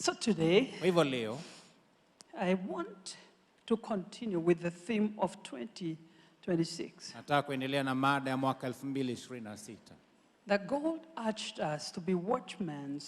So today, Kwa hivyo leo, I want to continue with the theme of 2026. nataka kuendelea na mada ya mwaka 2026. That God urged us to be watchmen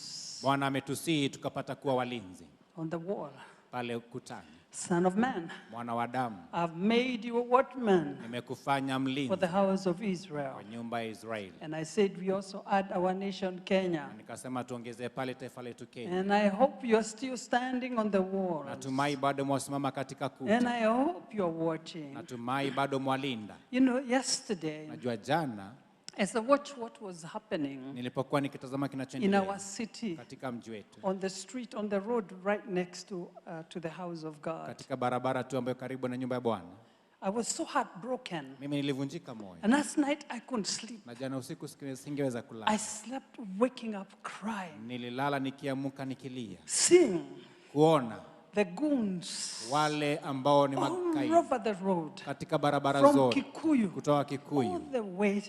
Bwana ametusihi tukapata kuwa walinzi on the wall. pale ukutani. Son of man, Mwana wa damu, I've made you a watchman nimekufanya mlinzi for the house of Israel. kwa nyumba ya Israeli. And I said we also add our nation Kenya. Nikasema tuongezee pale taifa letu Kenya. And I hope you're still standing on the wall. Natumai bado mwasimama katika And kuta. I hope you're watching. Natumai bado mwalinda. You know, yesterday, Najua jana as I watched what was happening nilipokuwa nikitazama in kinachoendelea our city, katika mji wetu, on the street, on the road right next to the house of God, katika barabara tu ambayo karibu na nyumba ya Bwana, I was so heartbroken. mimi nilivunjika moyo. And last night I couldn't sleep. Na jana usiku singeweza I kulala. slept waking up crying, Nililala nikiamka nikilia, seeing kuona the goons wale ambao ni all magaidi over the road, katika barabara from zote Kikuyu kutoka all Kikuyu the way,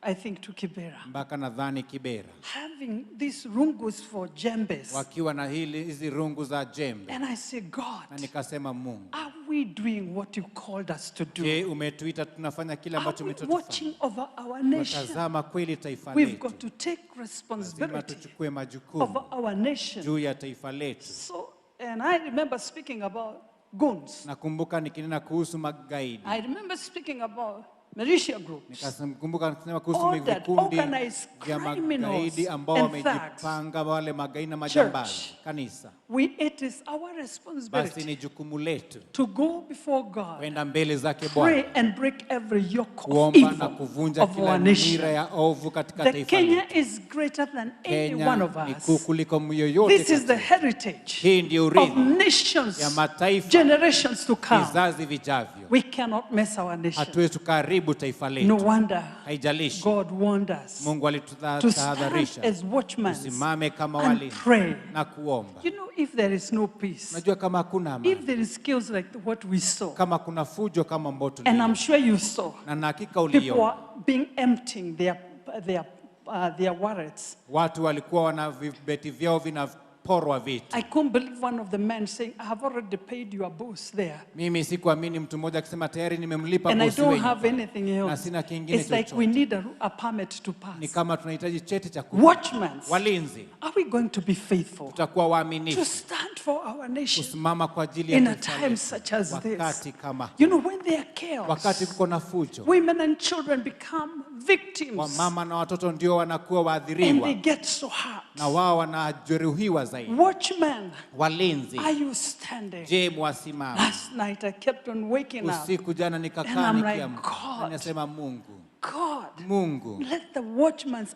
I think, to Kibera, mpaka nadhani Kibera, having these rungus for jembes. wakiwa na hizi rungu za jembe. And I say, God, Na nikasema, Mungu, are we doing what you called us to do? je, umetuita tunafanya kile ambacho Are we umetutufanya? watching over our nation? Tazama kweli taifa We've letu. got to take Lazima responsibility tuchukue over majukumu our nation. juu ya taifa letu. So, and I remember speaking about goons. Nakumbuka nikinena kuhusu magaidi. I remember speaking about militia groups. Nikakumbuka nikisema kuhusu Ordered, vikundi organized vya criminals magaidi ambao and wamejipanga, wale magaidi na majambazi. Church. Kanisa, It is our basi responsibility ni jukumu letu to go before God, kwenda mbele zake pray Bwana, and break every yoke of kuomba na evil kuvunja of kila our nira nation. ya ovu katika The taifa Kenya letu. is greater than any Kenya one of ni kuu us. kuliko yoyote This is the kati yetu. heritage Hii ndio of urithi nations, ya mataifa, generations to come. vizazi vijavyo. We cannot mess our nation. Hatuwezi tukaharibu taifa No letu. wonder Haijalishi. God warned us Mungu to stand alitutahadharisha as watchmen tusimame kama and walinzi pray. na kuomba. You know, if there is no peace, Unajua kama hakuna amani, if there is chaos like what we saw, kama kuna fujo kama ambao and I'm tuliona, sure you saw, na na hakika people uliona, are being emptying their wallets. watu walikuwa wana vibeti vyao vinaporwa vitu. I couldn't believe one of the men saying, I have already paid your boss there, Mimi sikuamini mtu mmoja akisema tayari nimemlipa and I bosi don't wenyu. have anything Na else. sina kingine It's like chochote. we need a permit to Ni pass. kama tunahitaji cheti cha kupita. Watchmen, Walinzi, are we going to be faithful tutakuwa to waaminifu stand for our nation kusimama kwa ajili ya in a taifa time letu such as this? wakati kama You know, when there are chaos, wakati kuko na fujo, women and children become victims, wamama na watoto ndio wanakuwa and waathiriwa they get so hurt. na wao wanajeruhiwa zaidi. Watchmen, Walinzi, are you standing? je, mwasimama? Last night I kept on waking up. Usiku jana And nikakaa I'm like, nikiamka, God. nasema Mungu, God, let the watchmen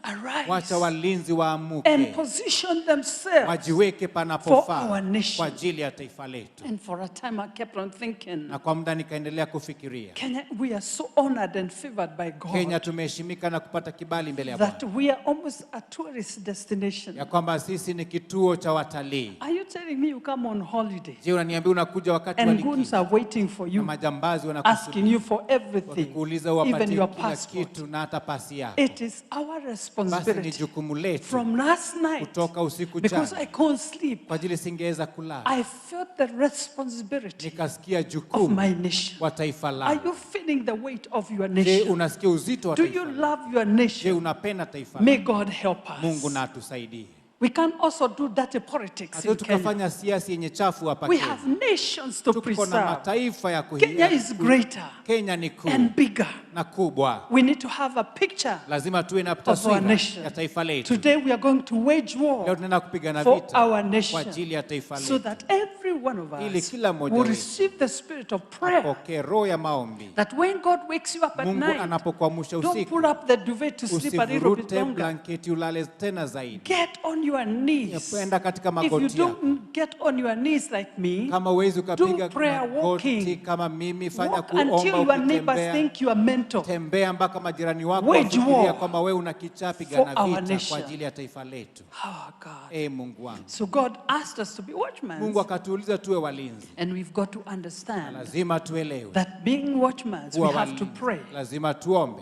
wacha arise walinzi and waamuke, position themselves wajiweke for panapofaa our nation. kwa ajili ya taifa letu. And for a time I kept on thinking, Na kwa muda nikaendelea kufikiria, Kenya, we are so honored and favored by Kenya God tumeheshimika na kupata kibali mbele ya that Bwana, we are almost a tourist destination. ya kwamba sisi ni kituo cha watalii. Are you telling me you come on holiday Je, unaniambia unakuja wakati wa and goons likizo are waiting for na you, majambazi asking wanakusubiri you for everything, wakikuuliza even uwapatie your kila passport? kitu na hata pasi yako? It is our Basi ni responsibility. jukumu letu From last night, kutoka usiku because jana, I couldn't sleep, kwa ajili singeweza kulala, I felt the responsibility nikasikia of jukumu my nation. wa taifa Are langu. you feeling the weight of your Je, nation? unasikia uzito wa Do taifa you langu? love your Je, nation? unapenda taifa May langu? God help Mungu us. na atusaidie. We can also do dirty politics Hata in Kenya. tukafanya siasa yenye chafu hapa We Kenya. have nations to Tuko na preserve. mataifa ya Kenya is greater Kenya ni kuu and bigger. na kubwa. We need to have a picture Lazima tuwe na of our taswira nation. ya taifa letu. Today we are going to wage Leo war tunaenda kupigana for vita our kwa nation ajili ya taifa so letu. that every one of Ili us kila mmoja will wetu receive the spirit of prayer. Apokee roho ya maombi. That when God wakes you up at Mungu night, anapokuamsha don't usiku, pull up the duvet to sleep a little bit usivurute longer. blanketi ulale tena zaidi. Get on your knees. Enda katika If you magoti yako. don't get on your knees like me, Kama huwezi ukapiga do prayer magoti walking. kama mimi, fanya Walk until kuomba your neighbors ukitembea. think you are mental. Tembea mpaka majirani wako Wage wafikiria war kwamba wewe una kichaa, for pigana our vita nation. kwa ajili ya taifa letu. Oh God. Mungu wangu. So God asked us to be watchmen. Mungu akatuuliza tuwe walinzi. And we've got to understand Lazima tuelewe that being watchmen, we kuwa have to walinzi. pray. Lazima tuombe.